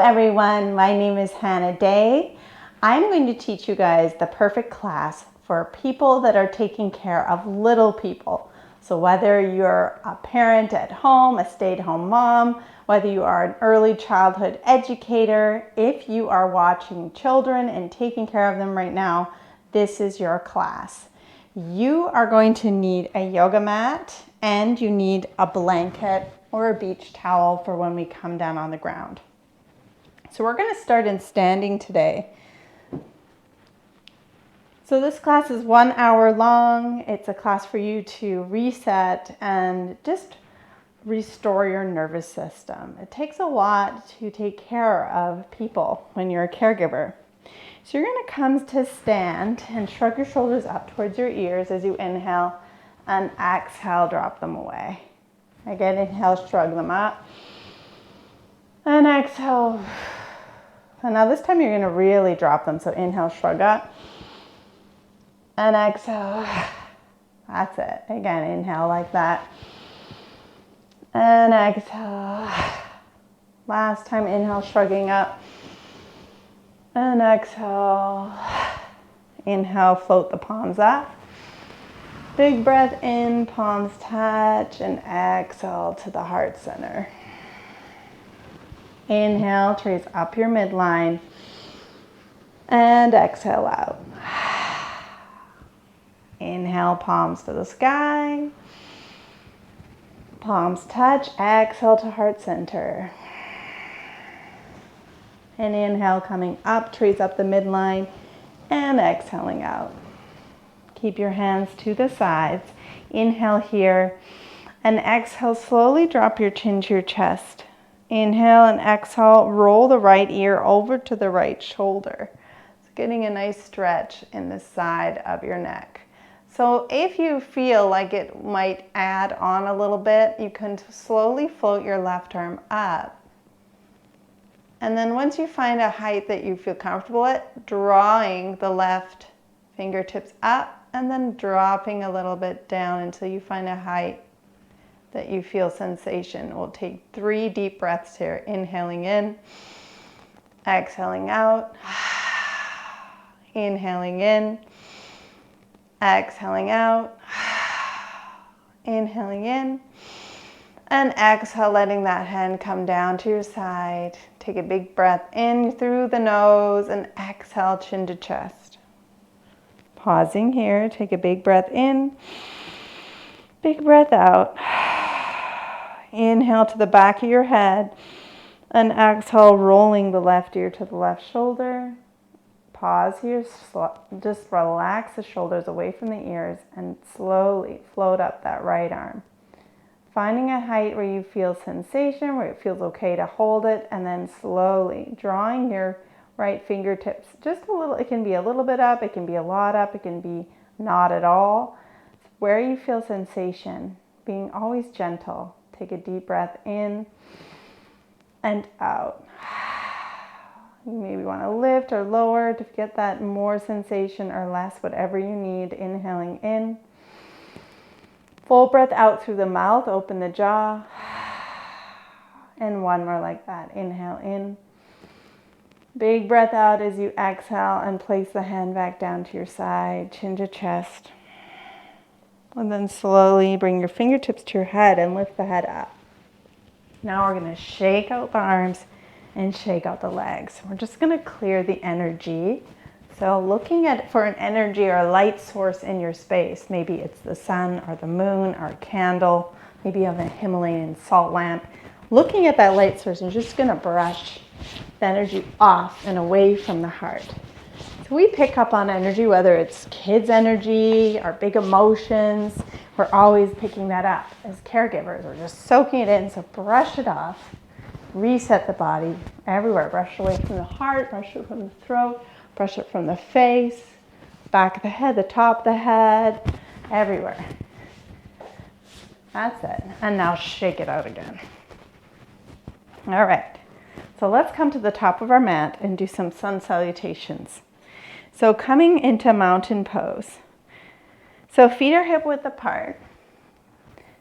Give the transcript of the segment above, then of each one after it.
everyone, my name is Hannah Day. I'm going to teach you guys the perfect class for people that are taking care of little people. So whether you're a parent at home, a stay-at-home mom, whether you are an early childhood educator, if you are watching children and taking care of them right now, this is your class. You are going to need a yoga mat and you need a blanket or a beach towel for when we come down on the ground. So we're going to start in standing today. So this class is 1 hour long. It's a class for you to reset and just restore your nervous system. It takes a lot to take care of people when you're a caregiver. So you're going to come to stand and shrug your shoulders up towards your ears as you inhale, and exhale, drop them away. Again, inhale, shrug them up, and exhale. And now this time you're going to really drop them. So inhale, shrug up, and exhale. That's it. Again, inhale like that, and exhale. Last time, inhale, shrugging up, and exhale. Inhale, float the palms up. Big breath in, palms touch, and exhale to the heart center. Inhale, trace up your midline, and exhale out. Inhale, palms to the sky. Palms touch, exhale to heart center. And inhale, coming up, trace up the midline, and exhaling out. Keep your hands to the sides. Inhale here, and exhale, slowly drop your chin to your chest. Inhale and exhale, roll the right ear over to the right shoulder. So getting a nice stretch in the side of your neck. So if you feel like it might add on a little bit, you can slowly float your left arm up. And then once you find a height that you feel comfortable at, drawing the left fingertips up and then dropping a little bit down until you find a height that you feel sensation. We'll take 3 deep breaths here. Inhaling in, exhaling out, inhaling in, exhaling out, inhaling in, and exhale, letting that hand come down to your side. Take a big breath in through the nose and exhale, chin to chest. Pausing here, take a big breath in, big breath out. Inhale to the back of your head and exhale, rolling the left ear to the left shoulder. Pause here, just relax the shoulders away from the ears and slowly float up that right arm. Finding a height where you feel sensation, where it feels okay to hold it, and then slowly drawing your right fingertips just a little. It can be a little bit up, it can be a lot up, it can be not at all. Where you feel sensation, being always gentle. Take a deep breath in and out. You maybe want to lift or lower to get that more sensation or less, whatever you need. Inhaling in. Full breath out through the mouth, open the jaw. And one more like that. Inhale in. Big breath out as you exhale and place the hand back down to your side, chin to chest. And then slowly bring your fingertips to your head and lift the head up. Now we're going to shake out the arms and shake out the legs. We're just going to clear the energy. So looking for an energy or a light source in your space. Maybe it's the sun or the moon or a candle. Maybe you have a Himalayan salt lamp. Looking at that light source, you're just going to brush the energy off and away from the heart. So we pick up on energy, whether it's kids' energy or big emotions. We're always picking that up as caregivers. We're just soaking it in. So brush it off. Reset the body everywhere. Brush away from the heart, brush it from the throat, brush it from the face, back of the head, the top of the head, everywhere. That's it. And now shake it out again. All right. So let's come to the top of our mat and do some sun salutations. So coming into mountain pose. So feet are hip width apart.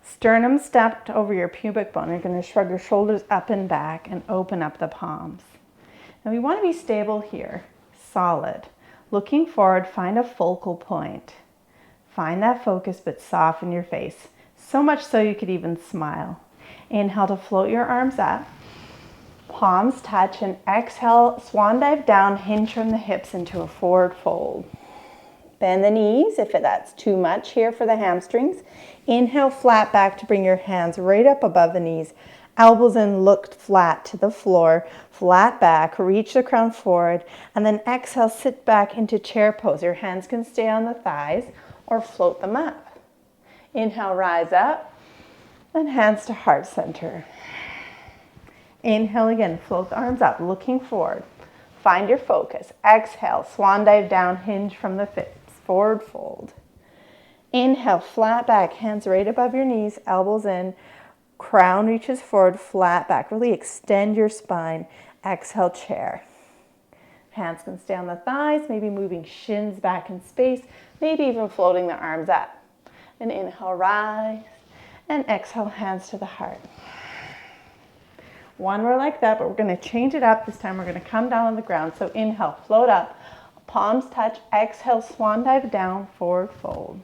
Sternum stepped over your pubic bone. You're going to shrug your shoulders up and back and open up the palms. Now we want to be stable here, solid. Looking forward, find a focal point. Find that focus, but soften your face. So much so you could even smile. Inhale to float your arms up. Palms touch, and exhale, swan dive down, hinge from the hips into a forward fold. Bend the knees if that's too much here for the hamstrings. Inhale, flat back to bring your hands right up above the knees. Elbows in, look flat to the floor. Flat back, reach the crown forward, and then exhale, sit back into chair pose. Your hands can stay on the thighs or float them up. Inhale, rise up, and hands to heart center. Inhale again, float the arms up, looking forward. Find your focus. Exhale, swan dive down, hinge from the hips, forward fold. Inhale, flat back, hands right above your knees, elbows in, crown reaches forward, flat back. Really extend your spine. Exhale, chair. Hands can stay on the thighs, maybe moving shins back in space, maybe even floating the arms up. And inhale, rise, and exhale, hands to the heart. One more like that, but we're going to change it up. This time we're going to come down on the ground. So inhale, float up, palms touch. Exhale, swan dive down, forward fold.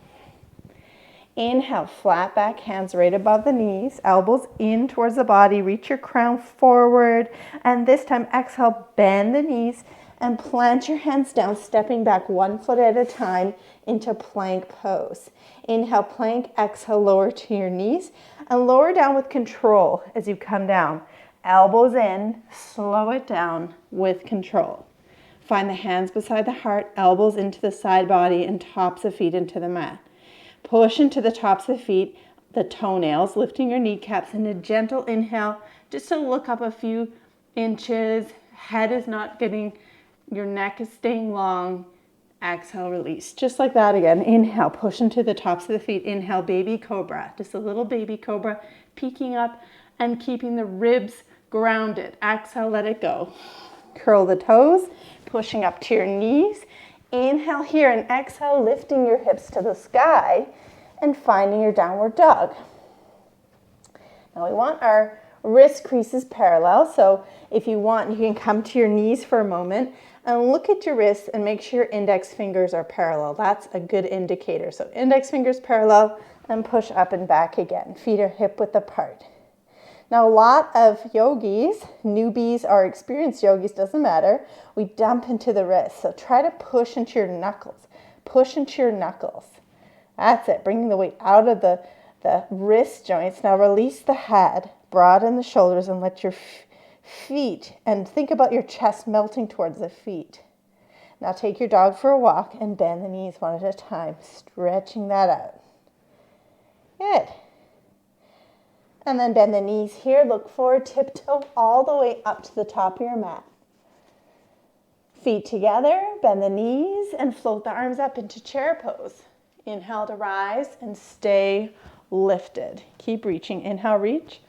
Inhale, flat back, hands right above the knees, elbows in towards the body, reach your crown forward. And this time, exhale, bend the knees and plant your hands down, stepping back 1 foot at a time into plank pose. Inhale, plank, exhale, lower to your knees and lower down with control as you come down. Elbows in, slow it down with control. Find the hands beside the heart, elbows into the side body and tops of feet into the mat. Push into the tops of the feet, the toenails, lifting your kneecaps, and a gentle inhale just to look up a few inches. Head is not getting, your neck is staying long. Exhale, release. Just like that again. Inhale, push into the tops of the feet. Inhale, baby cobra. Just a little baby cobra, peeking up and keeping the ribs grounded. Exhale, let it go. Curl the toes, pushing up to your knees. Inhale here and exhale, lifting your hips to the sky and finding your downward dog. Now we want our wrist creases parallel. So if you want, you can come to your knees for a moment and look at your wrists and make sure your index fingers are parallel. That's a good indicator. So index fingers parallel and push up and back again. Feet are hip width apart. Now, a lot of yogis, newbies or experienced yogis, doesn't matter, we dump into the wrist. So try to push into your knuckles. Push into your knuckles. That's it, bringing the weight out of the wrist joints. Now release the head, broaden the shoulders, and let your feet, and think about your chest melting towards the feet. Now take your dog for a walk and bend the knees one at a time, stretching that out. Good. And then bend the knees here, look forward, tiptoe all the way up to the top of your mat. Feet together, bend the knees and float the arms up into chair pose. Inhale to rise and stay lifted. Keep reaching. Inhale, reach.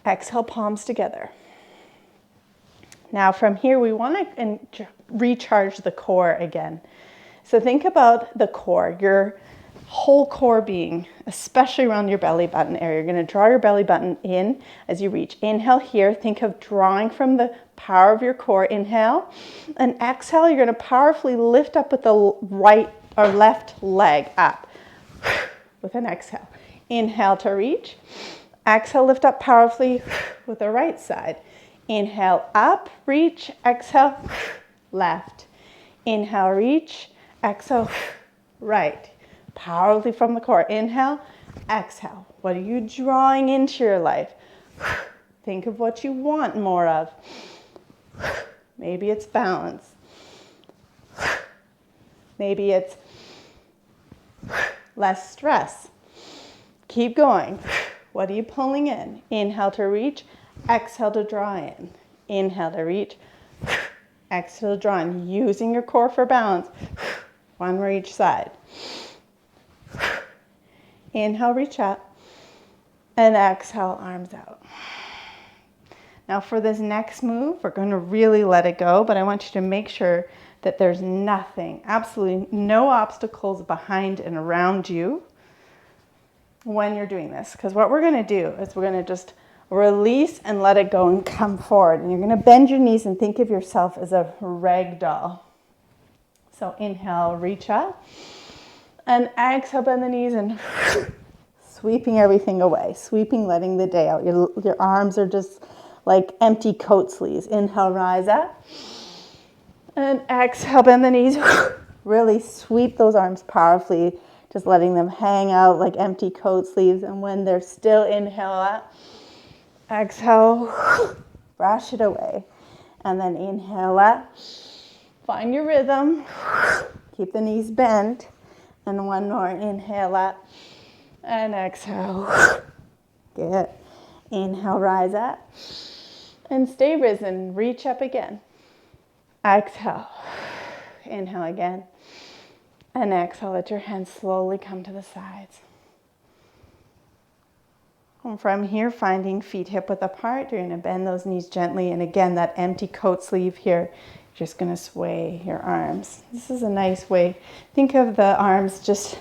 Exhale, palms together. Now from here, we want to recharge the core again. So think about the core, your whole core being, especially around your belly button area. You're going to draw your belly button in as you reach. Inhale here. Think of drawing from the power of your core. Inhale. And exhale, you're going to powerfully lift up with the right or left leg up with an exhale. Inhale to reach. Exhale, lift up powerfully with the right side. Inhale, up, reach. Exhale, left. Inhale, reach. Exhale, right. Powerfully from the core. Inhale, exhale. What are you drawing into your life? Think of what you want more of. Maybe it's balance. Maybe it's less stress. Keep going. What are you pulling in? Inhale to reach. Exhale to draw in. Inhale to reach. Exhale to draw in. Using your core for balance. One more each side. Inhale, reach up, and exhale, arms out. Now for this next move, we're going to really let it go, but I want you to make sure that there's nothing, absolutely no obstacles behind and around you when you're doing this. Because what we're going to do is we're going to just Release and let it go and come forward. And you're going to bend your knees and think of yourself as a rag doll. So inhale, reach up. And exhale, bend the knees and sweeping everything away. Sweeping, letting the day out. Your arms are just like empty coat sleeves. Inhale, rise up. And exhale, bend the knees. Really sweep those arms powerfully. Just letting them hang out like empty coat sleeves. And when they're still, inhale up. Exhale, brush it away. And then inhale up. Find your rhythm. Keep the knees bent. And one more. Inhale up. And exhale. Good. Inhale, rise up. And stay risen. Reach up again. Exhale. Inhale again. And exhale. Let your hands slowly come to the sides. And from here, finding feet hip width apart, you're going to bend those knees gently. And again, that empty coat sleeve here, you're just going to sway your arms. This is a nice way. Think of the arms just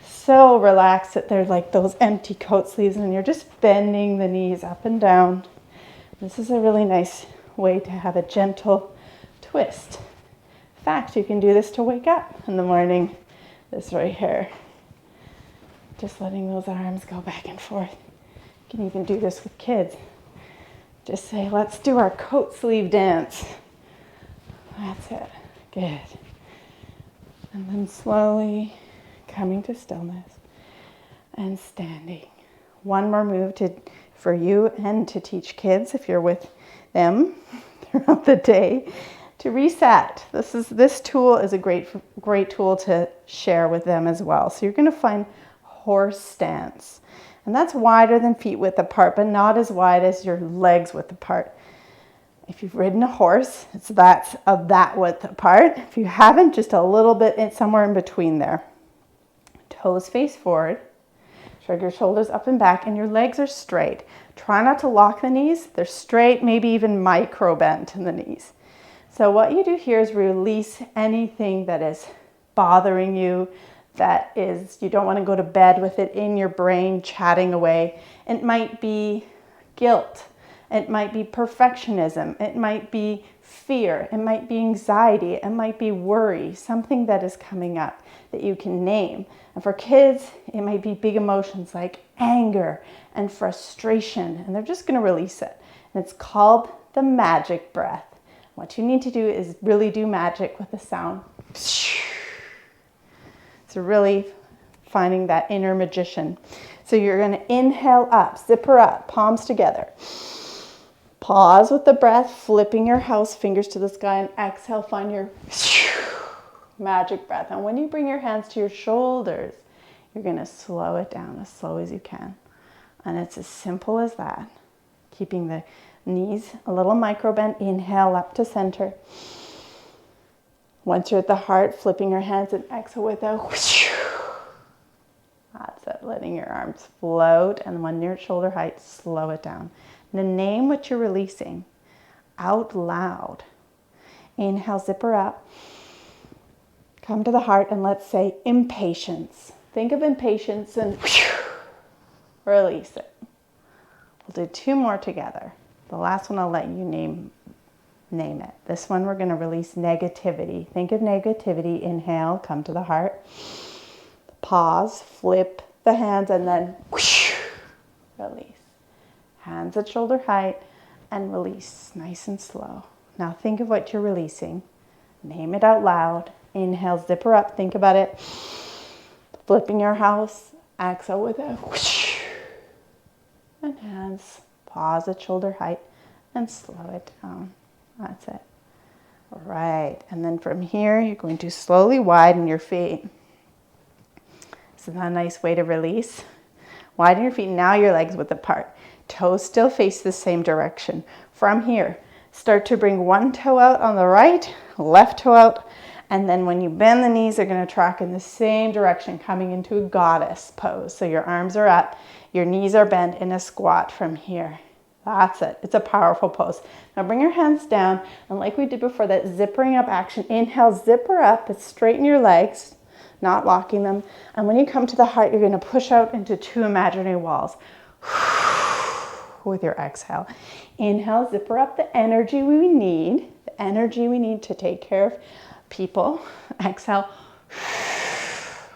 so relaxed that they're like those empty coat sleeves, and you're just bending the knees up and down. This is a really nice way to have a gentle twist. In fact, you can do this to wake up in the morning. This right here. Just letting those arms go back and forth. You can even do this with kids. Just say, let's do our coat sleeve dance. That's it. Good. And then slowly coming to stillness and standing. One more move for you and to teach kids if you're with them throughout the day to reset. This tool is a great tool to share with them as well. So you're going to find horse stance. And that's wider than feet width apart, but not as wide as your legs width apart. If you've ridden a horse, it's that width apart. If you haven't, just a little bit somewhere in between there. Toes face forward. Shrug your shoulders up and back, and your legs are straight. Try not to lock the knees. They're straight, maybe even micro bent in the knees. So what you do here is release anything that is bothering you, that is, you don't want to go to bed with it in your brain chatting away. It might be guilt. It might be perfectionism. It might be fear. It might be anxiety. It might be worry, something that is coming up that you can name. And for kids, it might be big emotions like anger and frustration, and they're just going to release it. And it's called the magic breath. What you need to do is really do magic with the sound. So really finding that inner magician. So you're going to inhale up, zipper up, palms together. Pause with the breath, flipping your house, fingers to the sky, and exhale, find your magic breath. And when you bring your hands to your shoulders, you're going to slow it down as slow as you can. And it's as simple as that. Keeping the knees a little micro bent. Inhale up to center. Once you're at the heart, flipping your hands and exhale with a whoosh. That's it, letting your arms float, and when you're at shoulder height, slow it down. Now name what you're releasing out loud. Inhale, zipper up. Come to the heart and let's say impatience. Think of impatience and release it. We'll do two more together. The last one I'll let you name it. This one we're going to release negativity. Think of negativity. Inhale, come to the heart. Pause, flip the hands, and then whoosh, release. Hands at shoulder height and release nice and slow. Now think of what you're releasing. Name it out loud. Inhale, zipper up. Think about it. Flipping your house. Exhale with a whoosh. And hands. Pause at shoulder height and slow it down. That's it. All right. And then from here, you're going to slowly widen your feet. Isn't that a nice way to release? Widen your feet. Now your legs width apart. Toes still face the same direction. From here, start to bring one toe out on the right, left toe out, and then when you bend the knees, they're going to track in the same direction, coming into a goddess pose. So your arms are up, your knees are bent in a squat from here. That's it. It's a powerful pose. Now bring your hands down, and like we did before, that zippering up action. Inhale, zipper up, but straighten your legs, not locking them. And when you come to the heart, you're going to push out into two imaginary walls. with your exhale. Inhale, zipper up the energy we need, to take care of people. Exhale,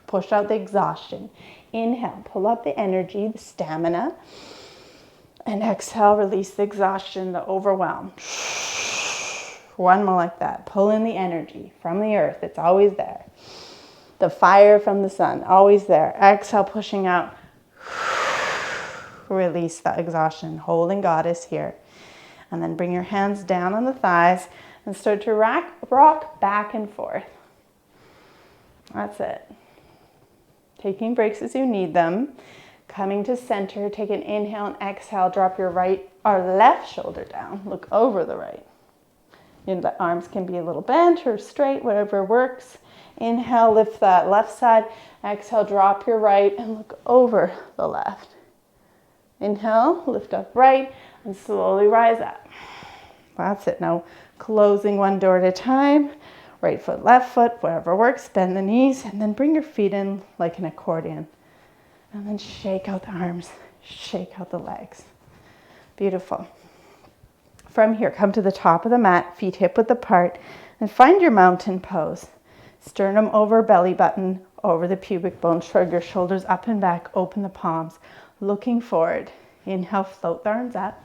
push out the exhaustion. Inhale, pull up the energy, the stamina. And exhale, release the exhaustion, the overwhelm. One more like that. Pull in the energy from the earth. It's always there. The fire from the sun, always there. Exhale, pushing out. Release that exhaustion. Holding goddess here. And then bring your hands down on the thighs and start to rock back and forth. That's it. Taking breaks as you need them. Coming to center, take an inhale and exhale. Drop your right or left shoulder down. Look over the right. The arms can be a little bent or straight, whatever works. Inhale, lift that left side. Exhale, drop your right and look over the left. Inhale, lift up right and slowly rise up. That's it. Now closing one door at a time. Right foot, left foot, whatever works. Bend the knees and then bring your feet in like an accordion. And then shake out the arms, shake out the legs. Beautiful. From here, come to the top of the mat, feet hip width apart, and find your mountain pose. Sternum over belly button, over the pubic bone. Shrug your shoulders up and back, open the palms, looking forward. Inhale, float the arms up.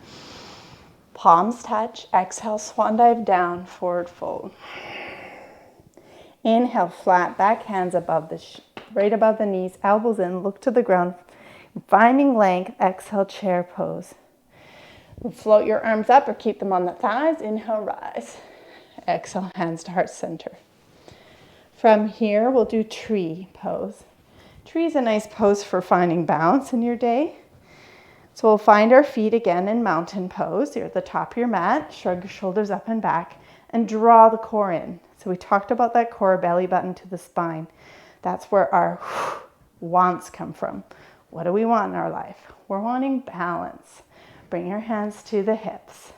Palms touch. Exhale, swan dive down, forward fold. Inhale, flat back, hands above right above the knees, elbows in, look to the ground. Finding length, exhale, chair pose. Float your arms up or keep them on the thighs. Inhale, rise. Exhale, hands to heart center. From here, we'll do tree pose. Tree is a nice pose for finding balance in your day. So we'll find our feet again in mountain pose. You're at the top of your mat. Shrug your shoulders up and back and draw the core in. So we talked about that core, belly button to the spine. That's where our wants come from. What do we want in our life? We're wanting balance. Bring your hands to the hips.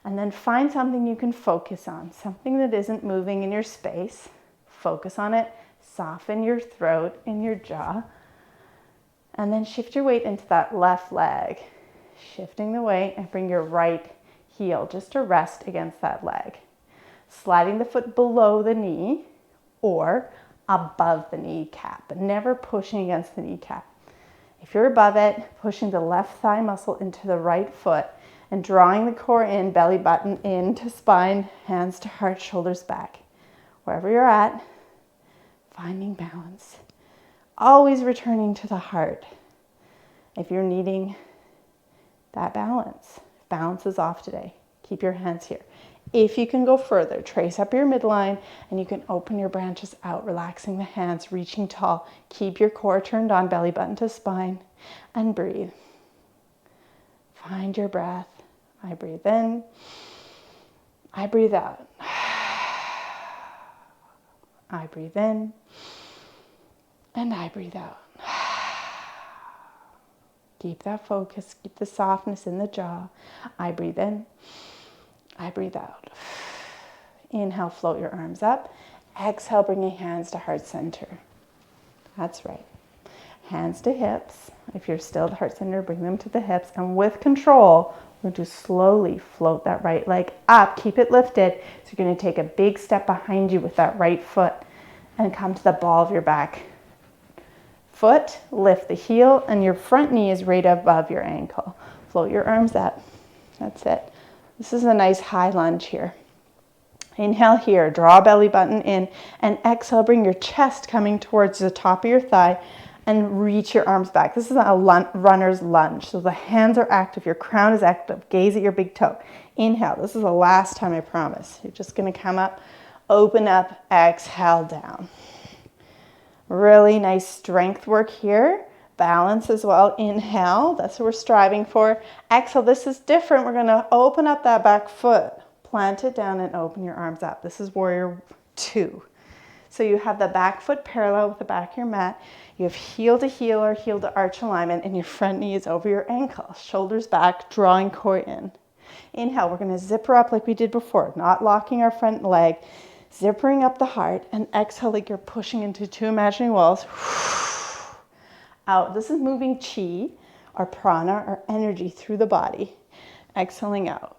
And then find something you can focus on, something that isn't moving in your space. Focus on it. Soften your throat and your jaw. And then shift your weight into that left leg. Shifting the weight and bring your right heel just to rest against that leg. Sliding the foot below the knee or above the kneecap, but never pushing against the kneecap. If you're above it, pushing the left thigh muscle into the right foot and drawing the core in, belly button into spine, hands to heart, shoulders back. Wherever you're at, finding balance. Always returning to the heart. If you're needing that balance, if balance is off today, keep your hands here. If you can go further, trace up your midline and you can open your branches out, relaxing the hands, reaching tall. Keep your core turned on, belly button to spine, and breathe. Find your breath. I breathe in. I breathe out. I breathe in. And I breathe out. Keep that focus. Keep the softness in the jaw. I breathe in. I breathe out. Inhale, float your arms up. Exhale, bring your hands to heart center. That's right. Hands to hips. If you're still at heart center, bring them to the hips. And with control, we're going to slowly float that right leg up. Keep it lifted. So you're going to take a big step behind you with that right foot and come to the ball of your back foot. Lift the heel and your front knee is right above your ankle. Float your arms up. That's it. This is a nice high lunge here. Inhale here, draw belly button in, and exhale, bring your chest coming towards the top of your thigh and reach your arms back. This is a runner's lunge. So the hands are active, your crown is active. Gaze at your big toe. Inhale, this is the last time, I promise. You're just gonna come up, open up, exhale down. Really nice strength work here. Balance as well. Inhale, that's what we're striving for. Exhale, this is different. We're gonna open up that back foot, plant it down and open your arms up. This is warrior 2. So you have the back foot parallel with the back of your mat. You have heel to heel or heel to arch alignment and your front knee is over your ankle. Shoulders back, drawing core in. Inhale, we're gonna zipper up like we did before, not locking our front leg, zippering up the heart, and exhale like you're pushing into 2 imaginary walls. Out. This is moving chi. our prana, our energy through the body. Exhaling out.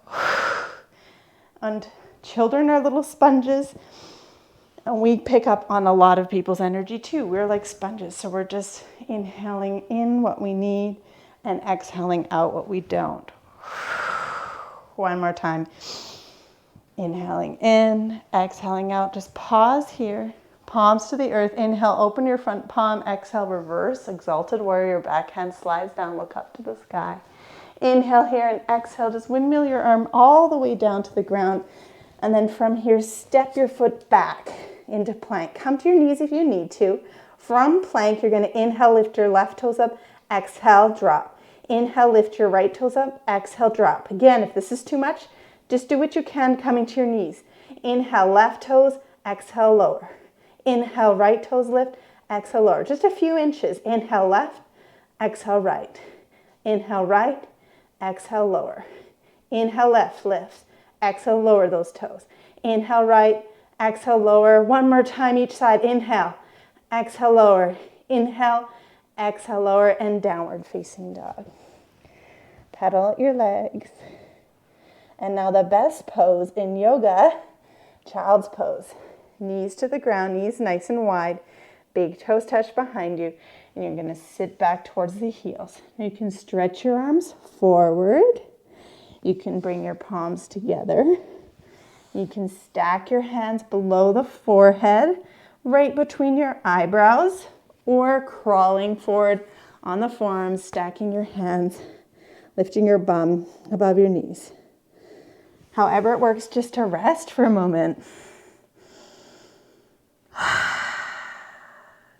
And children are little sponges, and we pick up on a lot of people's energy too. We're like sponges, so we're just inhaling in what we need and exhaling out what we don't. One more time. Inhaling in, exhaling out. Just pause here. Palms to the earth. Inhale, open your front palm. Exhale, reverse. Exalted warrior. Backhand slides down. Look up to the sky. Inhale here and exhale. Just windmill your arm all the way down to the ground. And then from here, step your foot back into plank. Come to your knees if you need to. From plank, you're going to inhale, lift your left toes up. Exhale, drop. Inhale, lift your right toes up. Exhale, drop. Again, if this is too much, just do what you can coming to your knees. Inhale, left toes. Exhale, lower. Inhale, right toes lift. Exhale, lower. Just a few inches. Inhale, left. Exhale, right. Inhale, right. Exhale, lower. Inhale, left, lift. Exhale, lower those toes. Inhale, right. Exhale, lower. One more time each side. Inhale. Exhale, lower. Inhale. Exhale, lower. And downward facing dog. Pedal out your legs. And now the best pose in yoga, child's pose. Knees to the ground, knees nice and wide. Big toes touch behind you. And you're going to sit back towards the heels. You can stretch your arms forward. You can bring your palms together. You can stack your hands below the forehead, right between your eyebrows, or crawling forward on the forearms, stacking your hands, lifting your bum above your knees. However it works, just to rest for a moment.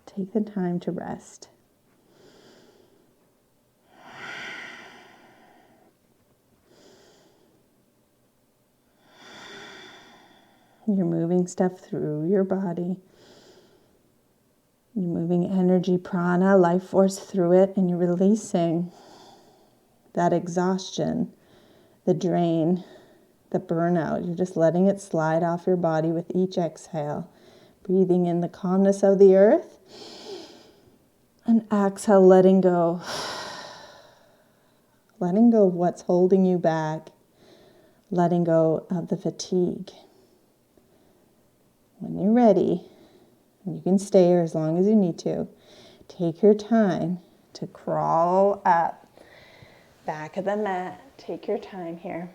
Take the time to rest. You're moving stuff through your body. You're moving energy, prana, life force through it, and you're releasing that exhaustion, the drain, the burnout. You're just letting it slide off your body with each exhale. Breathing in the calmness of the earth. And exhale, letting go. Letting go of what's holding you back. Letting go of the fatigue. When you're ready, and you can stay here as long as you need to, take your time to crawl up. Back of the mat. Take your time here.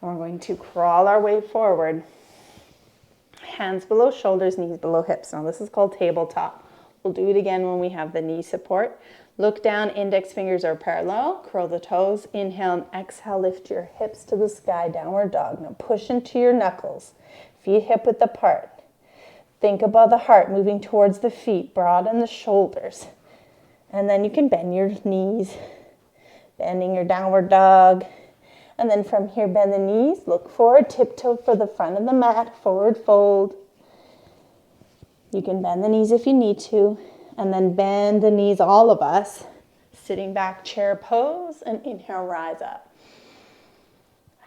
And we're going to crawl our way forward. Hands below shoulders, knees below hips. Now this is called tabletop. We'll do it again when we have the knee support. Look down, index fingers are parallel. Curl the toes. Inhale and exhale, lift your hips to the sky, downward dog. Now push into your knuckles. Feet hip width apart. Think about the heart moving towards the feet, broaden the shoulders. And then you can bend your knees, bending your downward dog. And then from here, bend the knees, look forward, tiptoe for the front of the mat, forward fold. You can bend the knees if you need to, and then bend the knees, all of us, sitting back, chair pose, and inhale, rise up.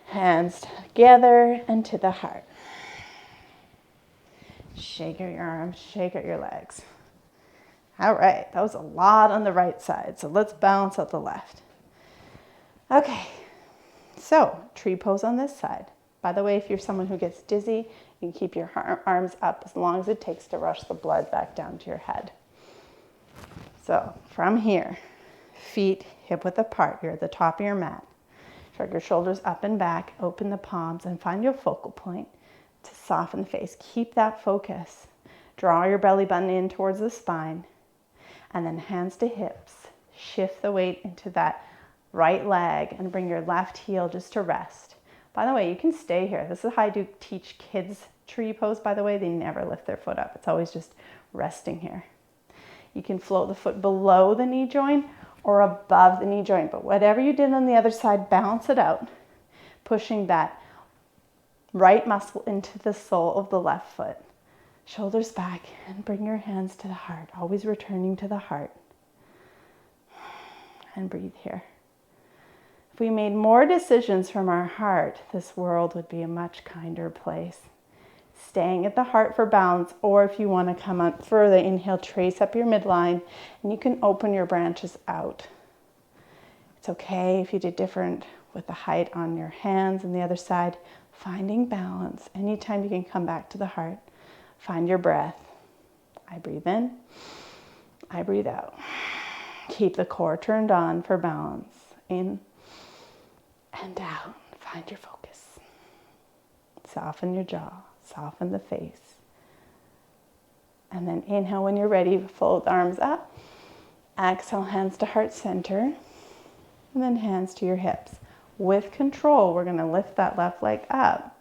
Hands together and to the heart. Shake out your arms, shake out your legs. All right, that was a lot on the right side, so let's balance out the left. Okay. So, tree pose on this side. By the way, if you're someone who gets dizzy, you can keep your arms up as long as it takes to rush the blood back down to your head. So, from here, feet hip width apart. You're at the top of your mat. Shrug your shoulders up and back, open the palms, and find your focal point to soften the face. Keep that focus. Draw your belly button in towards the spine, and then hands to hips. Shift the weight into that right leg and bring your left heel just to rest. By the way, you can stay here. This is how I do teach kids tree pose, by the way. They never lift their foot up. It's always just resting here. You can float the foot below the knee joint or above the knee joint, but whatever you did on the other side, balance it out, pushing that right muscle into the sole of the left foot. Shoulders back and bring your hands to the heart, always returning to the heart. And breathe here. If we made more decisions from our heart, this world would be a much kinder place. Staying at the heart for balance, or if you want to come up further, inhale, trace up your midline, and you can open your branches out. It's okay if you did different with the height on your hands and the other side. Finding balance. Anytime you can come back to the heart. Find your breath. I breathe in. I breathe out. Keep the core turned on for balance. In and out. Find your focus. Soften your jaw. Soften the face. And then inhale when you're ready. Fold the arms up. Exhale, hands to heart center. And then hands to your hips. With control, we're going to lift that left leg up.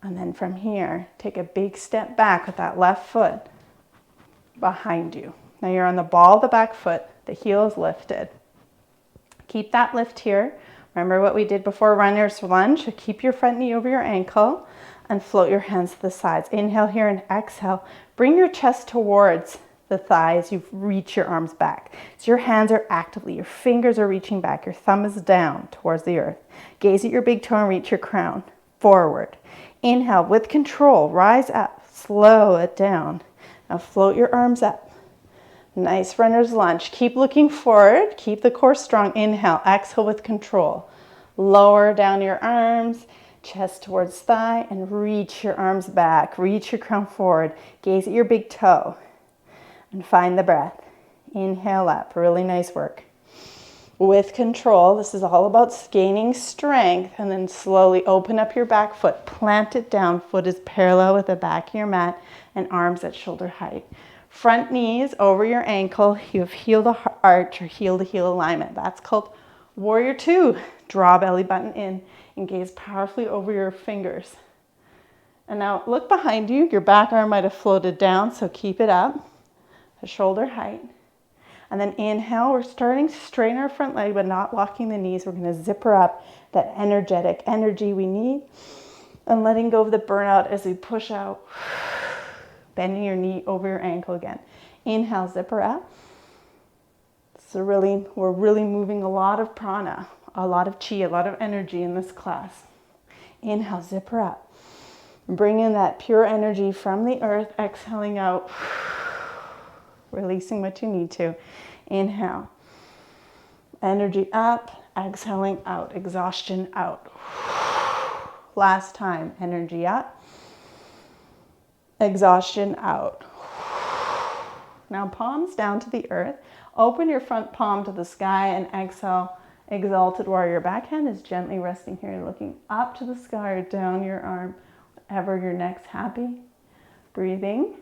And then from here, take a big step back with that left foot behind you. Now you're on the ball of the back foot. The heel is lifted. Keep that lift here. Remember what we did before runner's lunge. So keep your front knee over your ankle and float your hands to the sides. Inhale here and exhale. Bring your chest towards the thighs. You reach your arms back. So your hands are actively, your fingers are reaching back. Your thumb is down towards the earth. Gaze at your big toe and reach your crown forward. Inhale with control. Rise up. Slow it down. Now float your arms up. Nice runner's lunge. Keep looking forward. Keep the core strong. Inhale. Exhale with control. Lower down your arms. Chest towards thigh and reach your arms back. Reach your crown forward. Gaze at your big toe and find the breath. Inhale up. Really nice work. With control, this is all about gaining strength, and then slowly open up your back foot. Plant it down. Foot is parallel with the back of your mat and arms at shoulder height. Front knees over your ankle. You have heel to arch or heel to heel alignment. That's called warrior two. Draw belly button in and gaze powerfully over your fingers. And now look behind you. Your back arm might have floated down, so keep it up to shoulder height. And then inhale, we're starting to straighten our front leg, but not locking the knees. We're going to zipper up that energetic energy we need and letting go of the burnout as we push out. Bending your knee over your ankle again. Inhale, zipper up. So we're really moving a lot of prana, a lot of chi, a lot of energy in this class. Inhale, zipper up. Bring in that pure energy from the earth, exhaling out, releasing what you need to. Inhale. Energy up, exhaling out, exhaustion out. Last time, energy up. Exhaustion out. Now palms down to the earth. Open your front palm to the sky and exhale, exalted warrior. Backhand is gently resting here, looking up to the sky or down your arm, wherever your neck's happy. Breathing.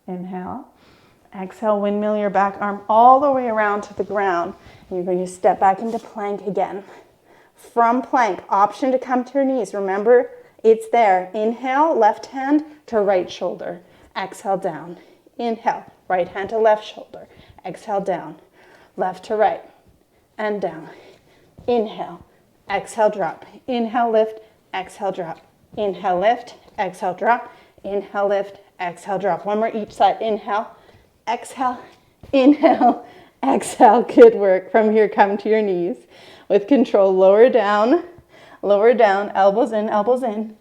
Inhale. Exhale, windmill your back arm all the way around to the ground. And you're going to step back into plank again. From plank, option to come to your knees. Remember, it's there. Inhale, left hand to right shoulder. Exhale, down. Inhale, right hand to left shoulder. Exhale, down. Left to right and down. Inhale, exhale, drop. Inhale, lift, exhale, drop. Inhale, lift, exhale, drop. Inhale, lift, exhale, drop. One more each side. Inhale, exhale, inhale, exhale. Good work. From here, come to your knees. With control, lower down, elbows in, elbows in.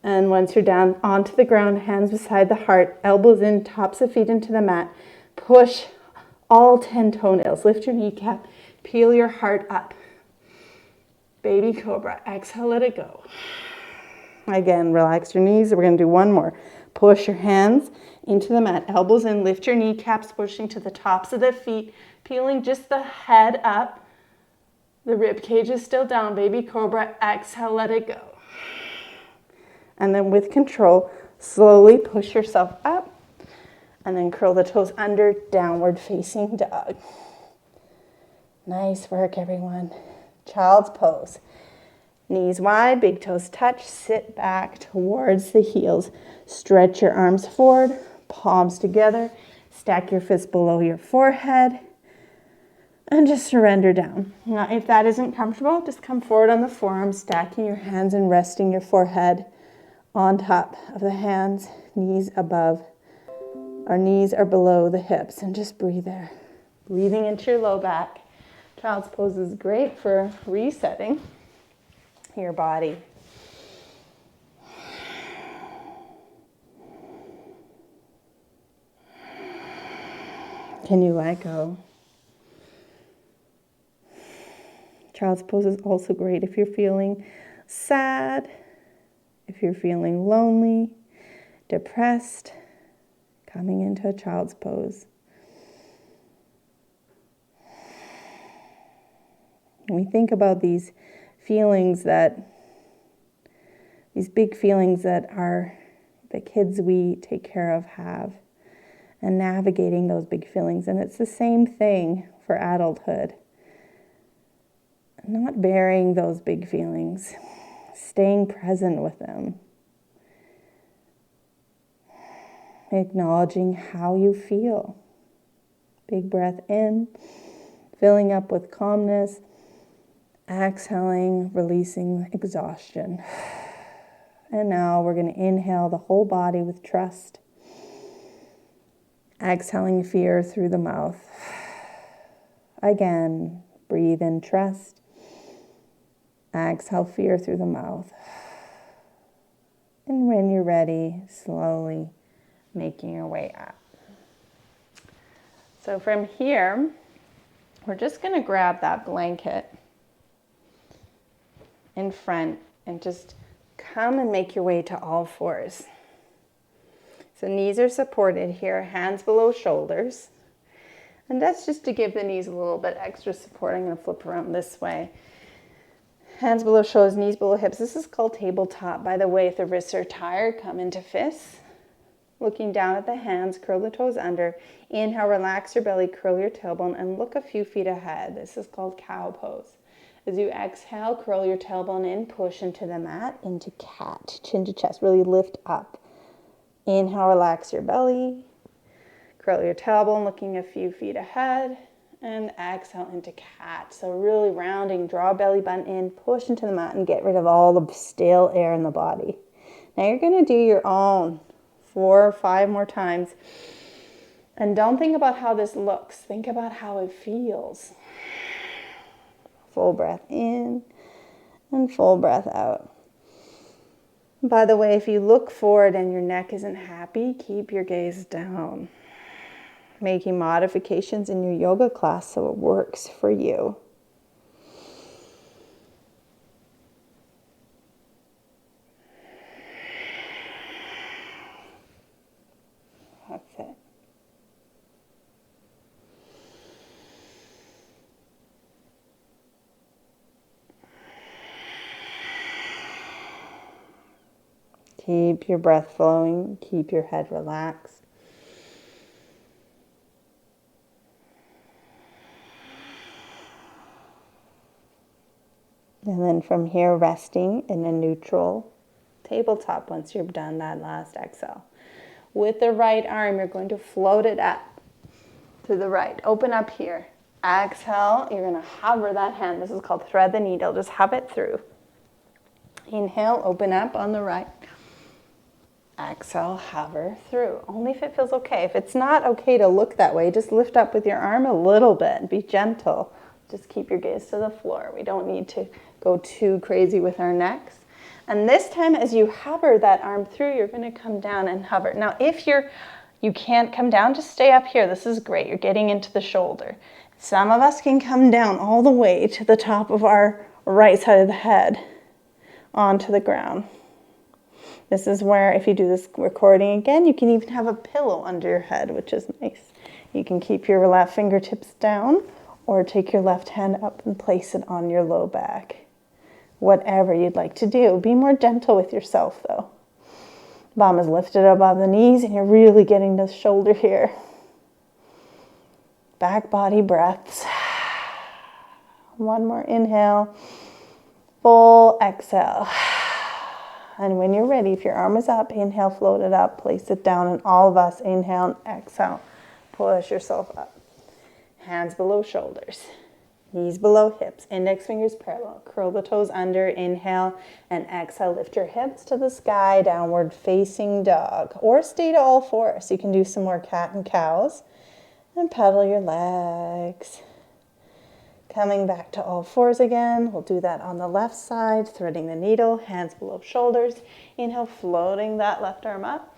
And once you're down onto the ground, hands beside the heart, elbows in, tops of feet into the mat. Push all 10 toenails. Lift your kneecap, peel your heart up. Baby cobra, exhale, let it go. Again, relax your knees. We're going to do one more. Push your hands into the mat, elbows in, lift your kneecaps, pushing to the tops of the feet, peeling just the head up. The rib cage is still down, baby cobra, exhale, let it go. And then with control, slowly push yourself up and then curl the toes under, downward facing dog. Nice work, everyone. Child's pose. Knees wide, big toes touch, sit back towards the heels. Stretch your arms forward, palms together, stack your fists below your forehead, and just surrender down. Now, if that isn't comfortable, just come forward on the forearms, stacking your hands and resting your forehead on top of the hands, knees above. Our knees are below the hips, and just breathe there. Breathing into your low back. Child's pose is great for resetting your body. Can you let go? Child's pose is also great if you're feeling sad, if you're feeling lonely, depressed, coming into a child's pose. When we think about these feelings these big feelings that the kids we take care of have, and navigating those big feelings. And it's the same thing for adulthood. Not burying those big feelings, staying present with them, acknowledging how you feel. Big breath in, filling up with calmness, exhaling, releasing exhaustion. And now we're going to inhale the whole body with trust. Exhaling fear through the mouth. Again, breathe in trust. Exhale fear through the mouth. And when you're ready, slowly making your way up. So from here, we're just going to grab that blanket in front and just come and make your way to all fours. So knees are supported here, hands below shoulders. And that's just to give the knees a little bit extra support. I'm going to flip around this way. Hands below shoulders, knees below hips. This is called tabletop. By the way, if the wrists are tired, come into fists. Looking down at the hands, curl the toes under. Inhale, relax your belly, curl your tailbone, and look a few feet ahead. This is called cow pose. As you exhale, curl your tailbone in, push into the mat, into cat, chin to chest. Really lift up. Inhale, relax your belly. Curl your tailbone, looking a few feet ahead. And exhale into cat. So really rounding, draw belly button in, push into the mat, and get rid of all the stale air in the body. Now you're going to do your own 4 or 5 more times. And don't think about how this looks. Think about how it feels. Full breath in and full breath out. By the way, if you look forward and your neck isn't happy, keep your gaze down. Making modifications in your yoga class so it works for you. That's it. Keep your breath flowing. Keep your head relaxed. And then from here, resting in a neutral tabletop once you've done that last exhale. With the right arm, you're going to float it up to the right. Open up here. Exhale, you're going to hover that hand. This is called thread the needle. Just hover it through. Inhale, open up on the right. Exhale, hover through. Only if it feels okay. If it's not okay to look that way, just lift up with your arm a little bit. Be gentle. Just keep your gaze to the floor. We don't need to go too crazy with our necks. And this time, as you hover that arm through, you're going to come down and hover. Now, if you can't come down, just stay up here. This is great. You're getting into the shoulder. Some of us can come down all the way to the top of our right side of the head onto the ground. This is where, if you do this recording again, you can even have a pillow under your head, which is nice. You can keep your left fingertips down or take your left hand up and place it on your low back. Whatever you'd like to do. Be more gentle with yourself, though. Bum is lifted above the knees, and you're really getting the shoulder here. Back body breaths. One more inhale. Full exhale. And when you're ready, if your arm is up, inhale, float it up, place it down, and all of us inhale and exhale. Push yourself up. Hands below shoulders. Knees below hips. Index fingers parallel. Curl the toes under. Inhale and exhale. Lift your hips to the sky. Downward facing dog. Or stay to all fours. You can do some more cat and cows. And pedal your legs. Coming back to all fours again. We'll do that on the left side. Threading the needle. Hands below shoulders. Inhale, floating that left arm up.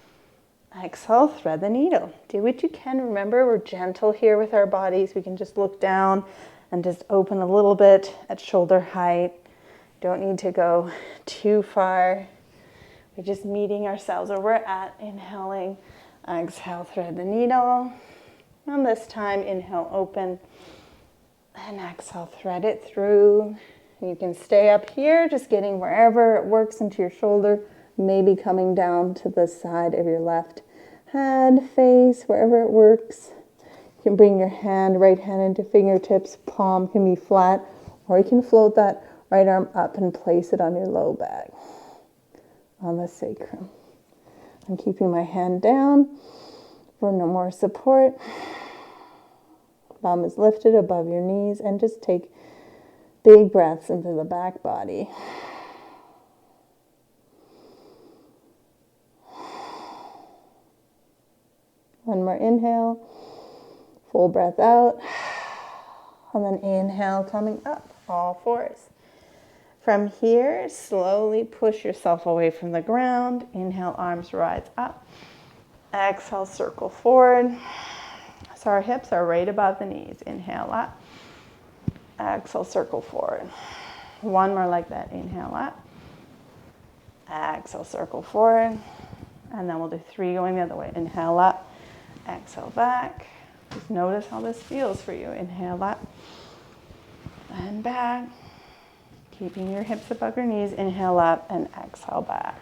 Exhale, thread the needle. Do what you can. Remember, we're gentle here with our bodies. We can just look down and just open a little bit at shoulder height. Don't need to go too far. We're just meeting ourselves where we're at, inhaling. Exhale, thread the needle. And this time, inhale, open. And exhale, thread it through. You can stay up here, just getting wherever it works into your shoulder, maybe coming down to the side of your left head, face, wherever it works. You can bring your right hand into fingertips. Palm can be flat, or you can float that right arm up and place it on your low back, on the sacrum. I'm keeping my hand down for no more support. Bum is lifted above your knees, and just take big breaths into the back body. One more inhale, full breath out, and then inhale, coming up, all fours. From here, slowly push yourself away from the ground. Inhale, arms rise up. Exhale, circle forward. So our hips are right above the knees. Inhale up. Exhale, circle forward. One more like that. Inhale up. Exhale, circle forward. And then we'll do 3 going the other way. Inhale up. Exhale back. Just notice how this feels for you. Inhale up. And back. Keeping your hips above your knees. Inhale up and exhale back.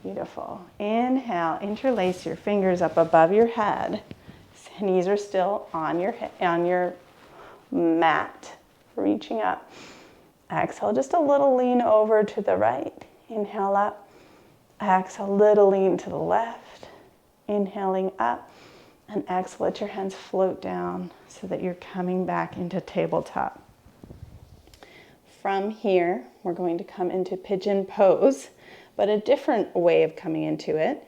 Beautiful. Inhale. Interlace your fingers up above your head. Knees are still on your mat, reaching up. Exhale, just a little lean over to the right. Inhale up. Exhale, a little lean to the left. Inhaling up. And exhale, let your hands float down so that you're coming back into tabletop. From here, we're going to come into pigeon pose, but a different way of coming into it.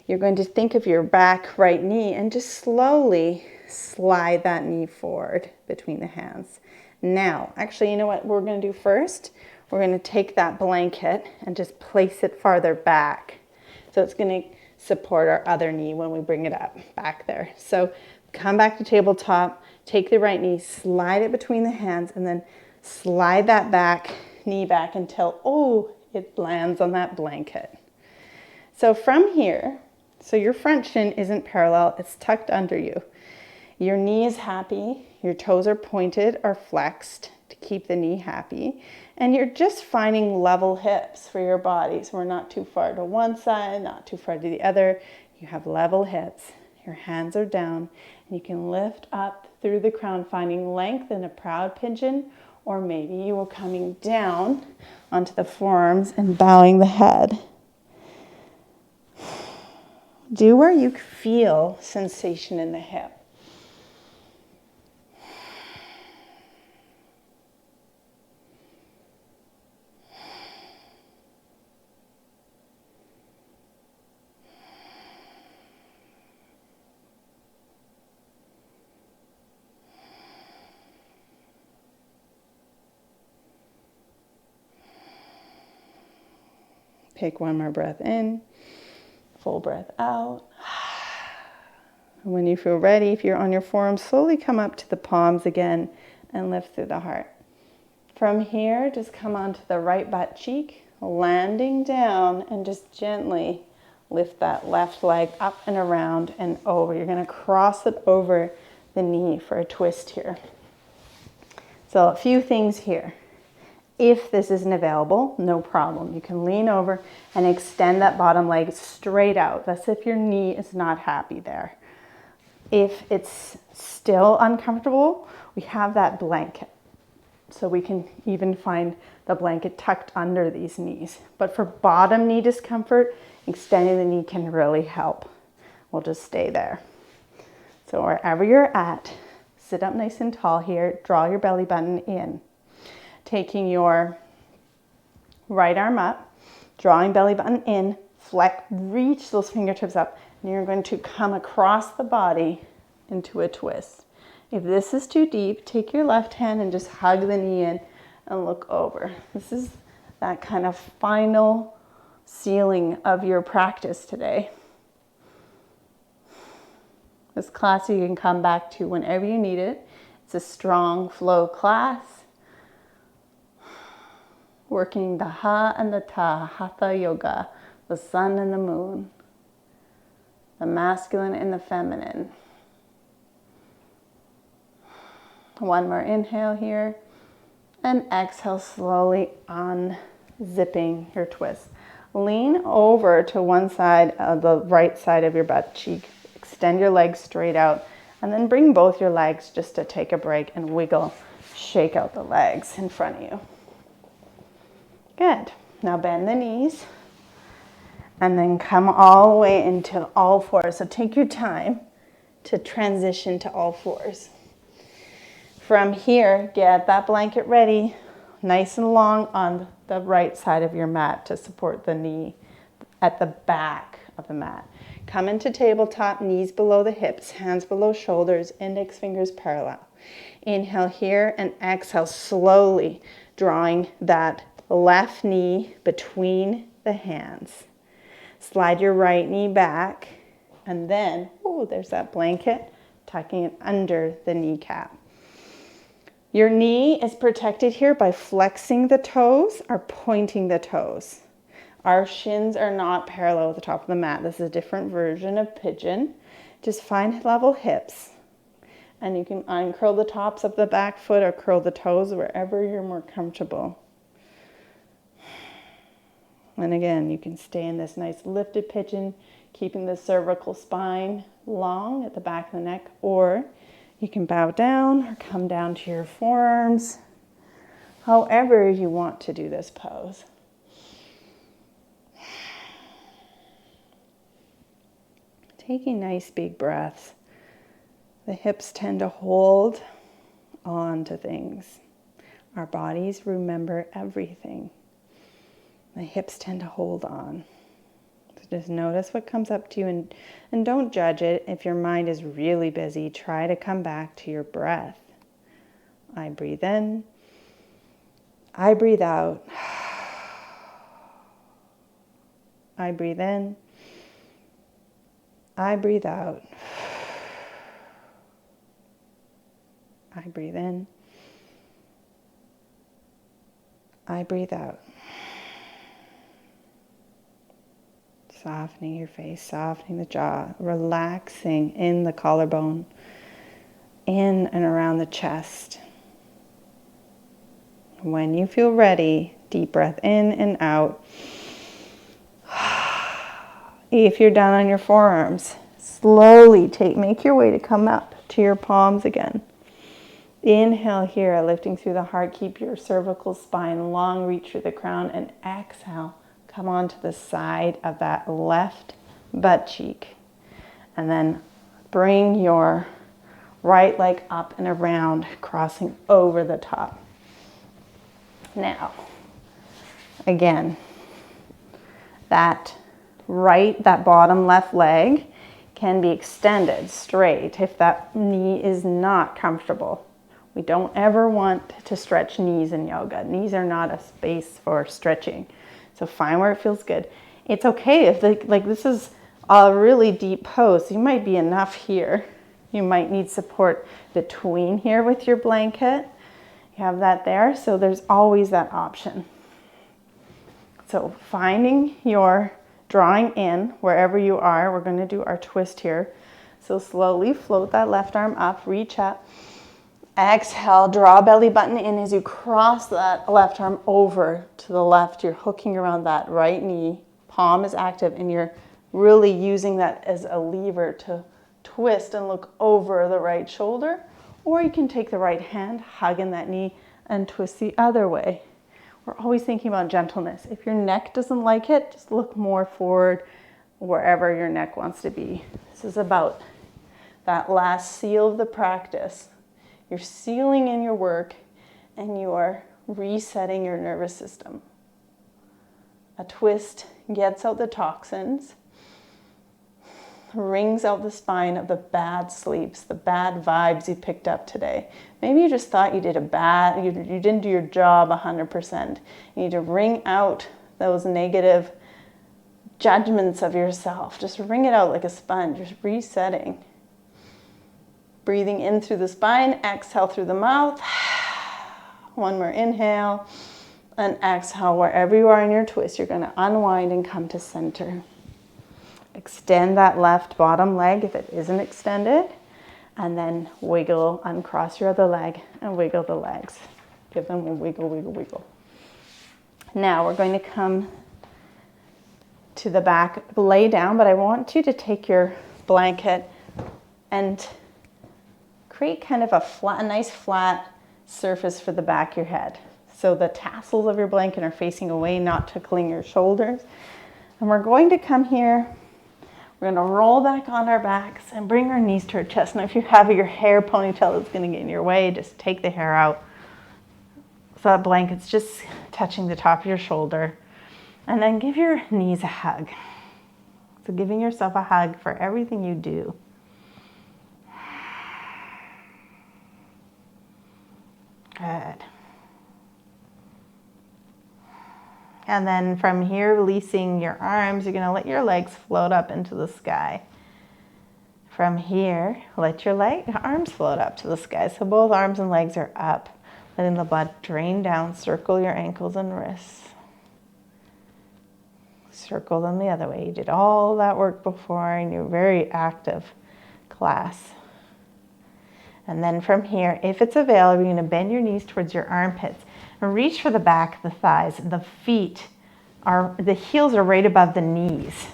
You're going to think of your back right knee and just slowly slide that knee forward between the hands. Now, actually, you know what we're going to do first? We're going to take that blanket and just place it farther back. So it's going to support our other knee when we bring it up back there. So come back to tabletop, take the right knee, slide it between the hands, and then slide that back knee back until, it lands on that blanket. So from here, so your front shin isn't parallel, it's tucked under you. Your knee is happy, your toes are pointed or flexed to keep the knee happy, and you're just finding level hips for your body. So we're not too far to one side, not too far to the other. You have level hips, your hands are down, and you can lift up through the crown, finding length in a proud pigeon, or maybe you are coming down onto the forearms and bowing the head. Do where you feel sensation in the hip. Take one more breath in, full breath out. When you feel ready, if you're on your forearms, slowly come up to the palms again and lift through the heart. From here, just come onto the right butt cheek, landing down, and just gently lift that left leg up and around and over. You're going to cross it over the knee for a twist here. So a few things here. If this isn't available, no problem. You can lean over and extend that bottom leg straight out. That's if your knee is not happy there. If it's still uncomfortable, we have that blanket. So we can even find the blanket tucked under these knees. But for bottom knee discomfort, extending the knee can really help. We'll just stay there. So wherever you're at, sit up nice and tall here. Draw your belly button in. Taking your right arm up, drawing belly button in, flex, reach those fingertips up, and you're going to come across the body into a twist. If this is too deep, take your left hand and just hug the knee in and look over. This is that kind of final ceiling of your practice today. This class you can come back to whenever you need it. It's a strong flow class. Working the Ha and the Ta, Hatha Yoga, the sun and the moon, the masculine and the feminine. One more inhale here, and exhale slowly, unzipping your twist. Lean over to one side of the right side of your butt cheek. Extend your legs straight out, and then bring both your legs just to take a break and wiggle, shake out the legs in front of you. Good. Now bend the knees and then come all the way into all fours. So take your time to transition to all fours. From here, get that blanket ready, nice and long on the right side of your mat to support the knee at the back of the mat. Come into tabletop, knees below the hips, hands below shoulders, index fingers parallel. Inhale here and exhale slowly, drawing that left knee between the hands. Slide your right knee back, and then, there's that blanket, tucking it under the kneecap. Your knee is protected here by flexing the toes or pointing the toes. Our shins are not parallel with the top of the mat. This is a different version of pigeon. Just find level hips, and you can uncurl the tops of the back foot or curl the toes wherever you're more comfortable. And again, you can stay in this nice lifted pigeon, keeping the cervical spine long at the back of the neck, or you can bow down or come down to your forearms, however you want to do this pose. Taking nice big breaths. The hips tend to hold on to things. Our bodies remember everything. The hips tend to hold on. So just notice what comes up to you, and don't judge it. If your mind is really busy, try to come back to your breath. I breathe in. I breathe out. I breathe in. I breathe out. I breathe in. I breathe out. Softening your face, softening the jaw, relaxing in the collarbone, in and around the chest. When you feel ready, deep breath in and out. If you're down on your forearms, slowly make your way to come up to your palms again. Inhale here, lifting through the heart. Keep your cervical spine long, reach through the crown, and exhale. Come onto the side of that left butt cheek. And then bring your right leg up and around, crossing over the top. Now, again, that bottom left leg can be extended straight if that knee is not comfortable. We don't ever want to stretch knees in yoga. Knees are not a space for stretching. So find where it feels good. It's okay if this is a really deep pose. You might be enough here. You might need support between here with your blanket. You have that there. So there's always that option. So finding your drawing in wherever you are. We're going to do our twist here. So slowly float that left arm up, reach up. Exhale, draw belly button in as you cross that left arm over to the left. You're hooking around that right knee. Palm is active, and you're really using that as a lever to twist and look over the right shoulder. Or you can take the right hand, hug in that knee, and twist the other way. We're always thinking about gentleness. If your neck doesn't like it, just look more forward wherever your neck wants to be. This is about that last seal of the practice. You're sealing in your work, and you are resetting your nervous system. A twist gets out the toxins, wrings out the spine of the bad sleeps, the bad vibes you picked up today. Maybe you just thought you didn't do your job 100%. You need to wring out those negative judgments of yourself. Just wring it out like a sponge, just resetting. Breathing in through the spine, exhale through the mouth. One more inhale and exhale. Wherever you are in your twist, you're going to unwind and come to center. Extend that left bottom leg if it isn't extended, and then wiggle, uncross your other leg and wiggle the legs. Give them a wiggle, wiggle, wiggle. Now we're going to come to the back, lay down, but I want you to take your blanket and create kind of a nice flat surface for the back of your head. So the tassels of your blanket are facing away, not tickling your shoulders. And we're going to come here. We're going to roll back on our backs and bring our knees to our chest. Now, if you have your hair ponytail that's going to get in your way, just take the hair out. So that blanket's just touching the top of your shoulder. And then give your knees a hug. So giving yourself a hug for everything you do. Good. And then from here, releasing your arms, you're going to let your legs float up into the sky. From here, let your arms float up to the sky. So both arms and legs are up, letting the blood drain down. Circle your ankles and wrists. Circle them the other way. You did all that work before in your very active class. And then from here, if it's available, you're going to bend your knees towards your armpits and reach for the back of the thighs. The heels are right above the knees.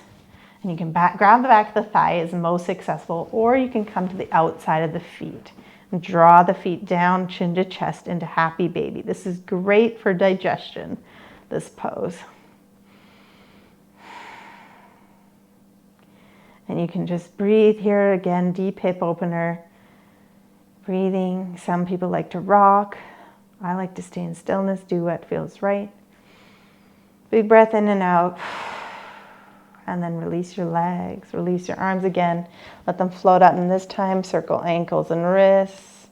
And you can grab the back of the thigh is most accessible, or you can come to the outside of the feet and draw the feet down, chin to chest into happy baby. This is great for digestion, this pose. And you can just breathe here again, deep hip opener. Breathing. Some people like to rock. I like to stay in stillness, do what feels right. Big breath in and out. And then release your legs, release your arms again. Let them float up, and this time circle ankles and wrists.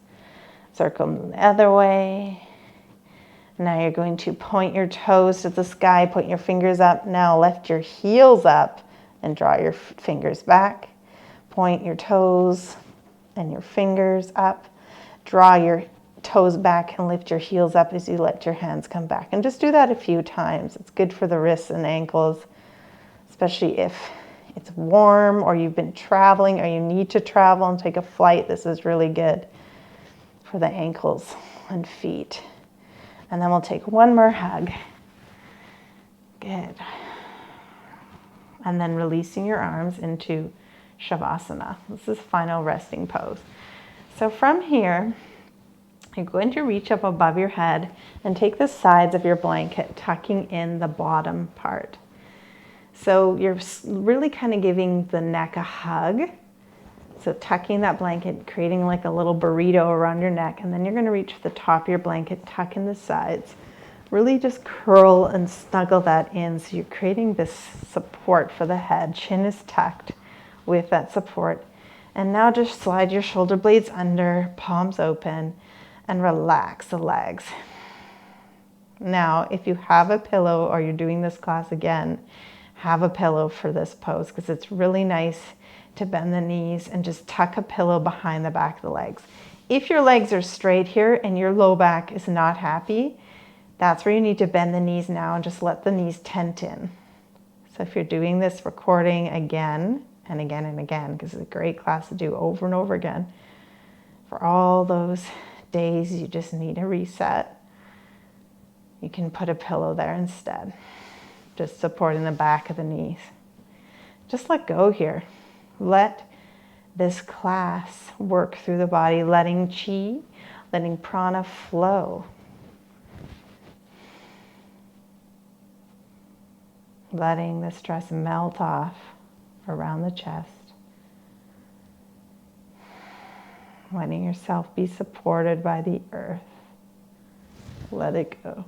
Circle them the other way. Now you're going to point your toes to the sky, point your fingers up. Now lift your heels up and draw your fingers back. Point your toes and your fingers up. Draw your toes back and lift your heels up as you let your hands come back. And just do that a few times. It's good for the wrists and ankles, especially if it's warm or you've been traveling or you need to travel and take a flight. This is really good for the ankles and feet. And then we'll take one more hug. Good. And then releasing your arms into Shavasana. This is final resting pose. So from here, you're going to reach up above your head and take the sides of your blanket, tucking in the bottom part. So you're really kind of giving the neck a hug. So tucking that blanket, creating like a little burrito around your neck, and then you're going to reach for the top of your blanket, tuck in the sides. Really just curl and snuggle that in. So you're creating this support for the head. Chin is tucked with that support. And now just slide your shoulder blades under, palms open, and relax the legs. Now, if you have a pillow or you're doing this class again, have a pillow for this pose because it's really nice to bend the knees and just tuck a pillow behind the back of the legs. If your legs are straight here and your low back is not happy, that's where you need to bend the knees now and just let the knees tent in. So if you're doing this recording again and again and again, because it's a great class to do over and over again, for all those days you just need a reset, you can put a pillow there instead, just supporting the back of the knees. Just let go here. Let this class work through the body, letting chi, letting prana flow. Letting the stress melt off around the chest. Letting yourself be supported by the earth. Let it go.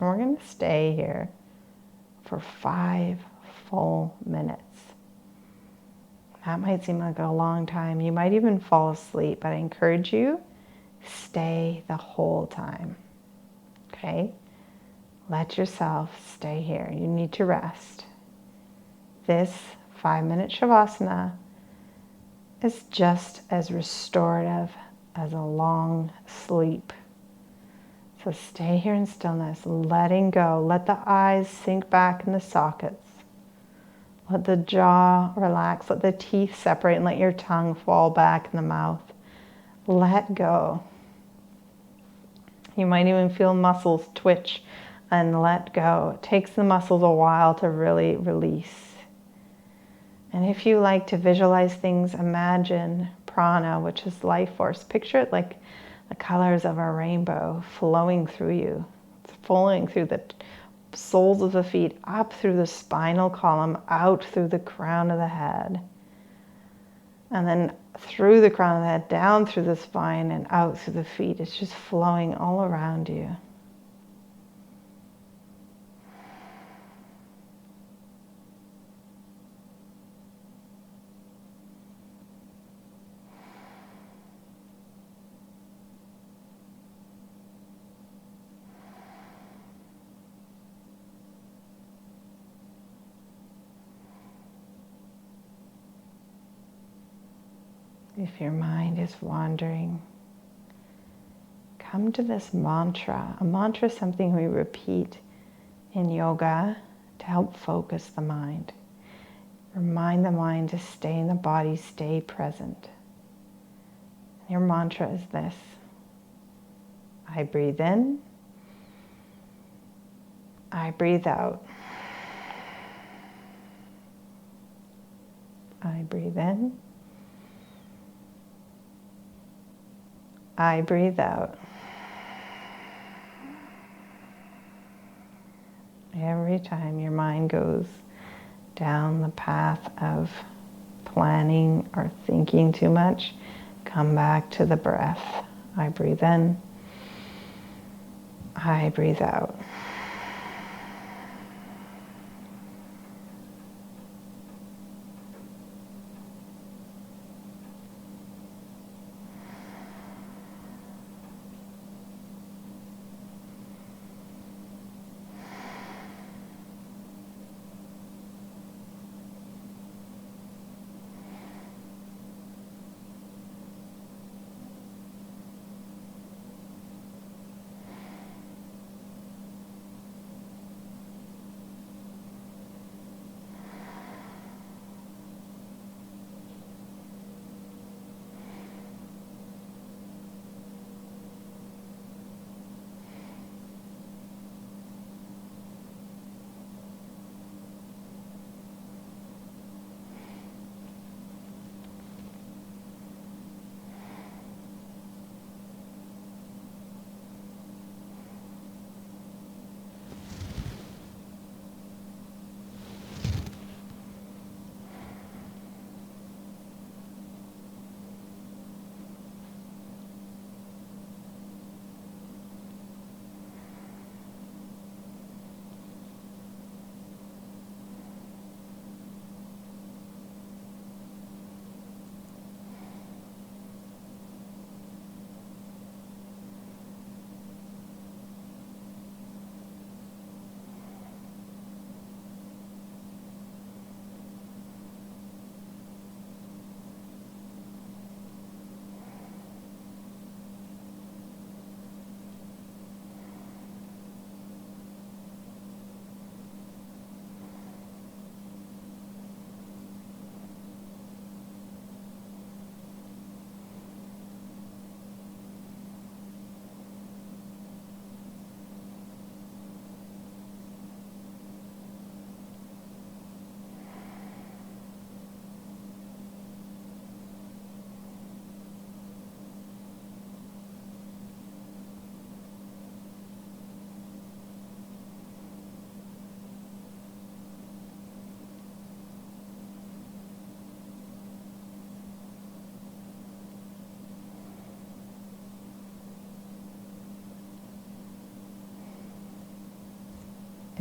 And we're going to stay here for 5 full minutes. That might seem like a long time. You might even fall asleep, but I encourage you, stay the whole time. Okay? let yourself stay here. You need to rest. This 5-minute Shavasana is just as restorative as a long sleep. So stay here in stillness, letting go. Let the eyes sink back in the sockets. Let the jaw relax. Let the teeth separate and let your tongue fall back in the mouth. Let go. You might even feel muscles twitch and let go. It takes the muscles a while to really release. And if you like to visualize things, imagine prana, which is life force. Picture it like the colors of a rainbow flowing through you. It's flowing through the soles of the feet, up through the spinal column, out through the crown of the head. And then through the crown of the head, down through the spine and out through the feet. It's just flowing all around you. If your mind is wandering, come to this mantra. A mantra is something we repeat in yoga to help focus the mind. Remind the mind to stay in the body, stay present. Your mantra is this. I breathe in. I breathe out. I breathe in. I breathe out. Every time your mind goes down the path of planning or thinking too much, come back to the breath. I breathe in. I breathe out.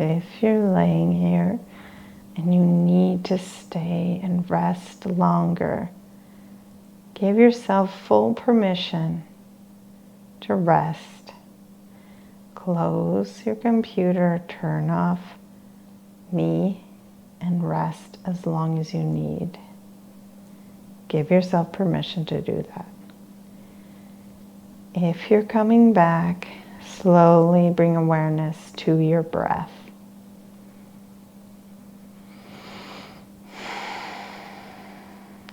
If you're laying here and you need to stay and rest longer, give yourself full permission to rest. close your computer, turn off me, and rest as long as you need. Give yourself permission to do that. If you're coming back, slowly bring awareness to your breath.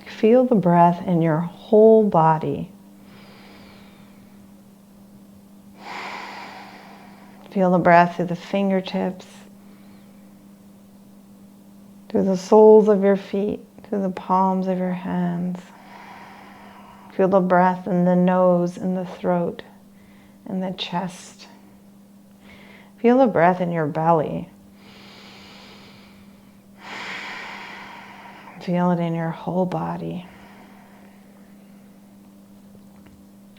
Feel the breath in your whole body. Feel the breath through the fingertips, through the soles of your feet, through the palms of your hands. Feel the breath in the nose, in the throat, in the chest. Feel the breath in your belly. Feel it in your whole body.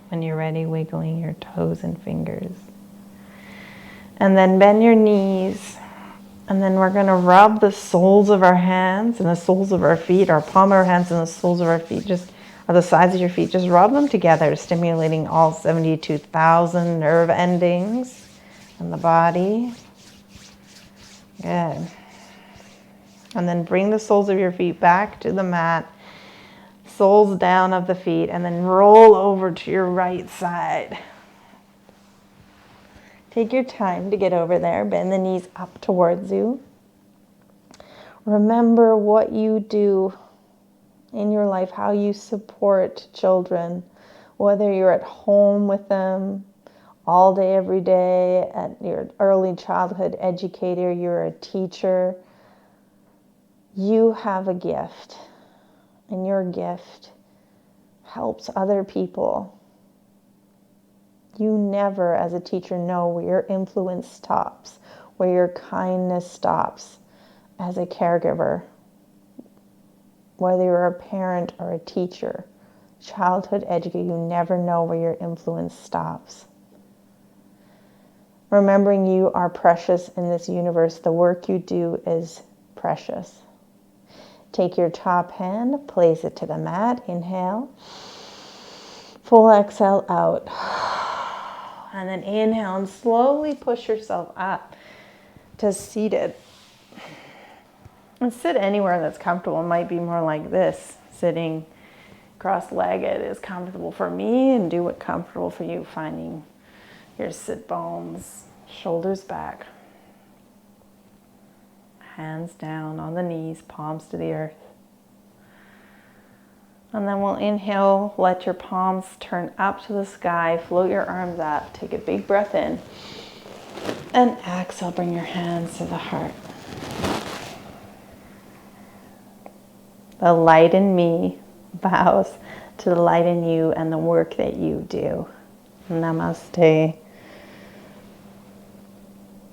When you're ready, wiggling your toes and fingers. And then bend your knees. And then we're going to rub the soles of our hands and the soles of our feet, our palm of our hands and the soles of our feet, just or the sides of your feet. Just rub them together, stimulating all 72,000 nerve endings in the body. Good. And then bring the soles of your feet back to the mat, soles down of the feet, and then roll over to your right side. Take your time to get over there. Bend the knees up towards you. Remember what you do in your life, how you support children, whether you're at home with them all day, every day, at your early childhood educator, you're a teacher. You have a gift, and your gift helps other people. You never, as a teacher, know where your influence stops, where your kindness stops as a caregiver. Whether you're a parent or a teacher, childhood educator, you never know where your influence stops. Remembering you are precious in this universe, the work you do is precious. Take your top hand, place it to the mat, inhale. Full exhale out. And then inhale and slowly push yourself up to seated. And sit anywhere that's comfortable. It might be more like this. Sitting cross-legged is comfortable for me, and do what's comfortable for you, finding your sit bones, shoulders back. Hands down on the knees, palms to the earth. And then we'll inhale, let your palms turn up to the sky, float your arms up, take a big breath in. And exhale, bring your hands to the heart. The light in me bows to the light in you and the work that you do. Namaste.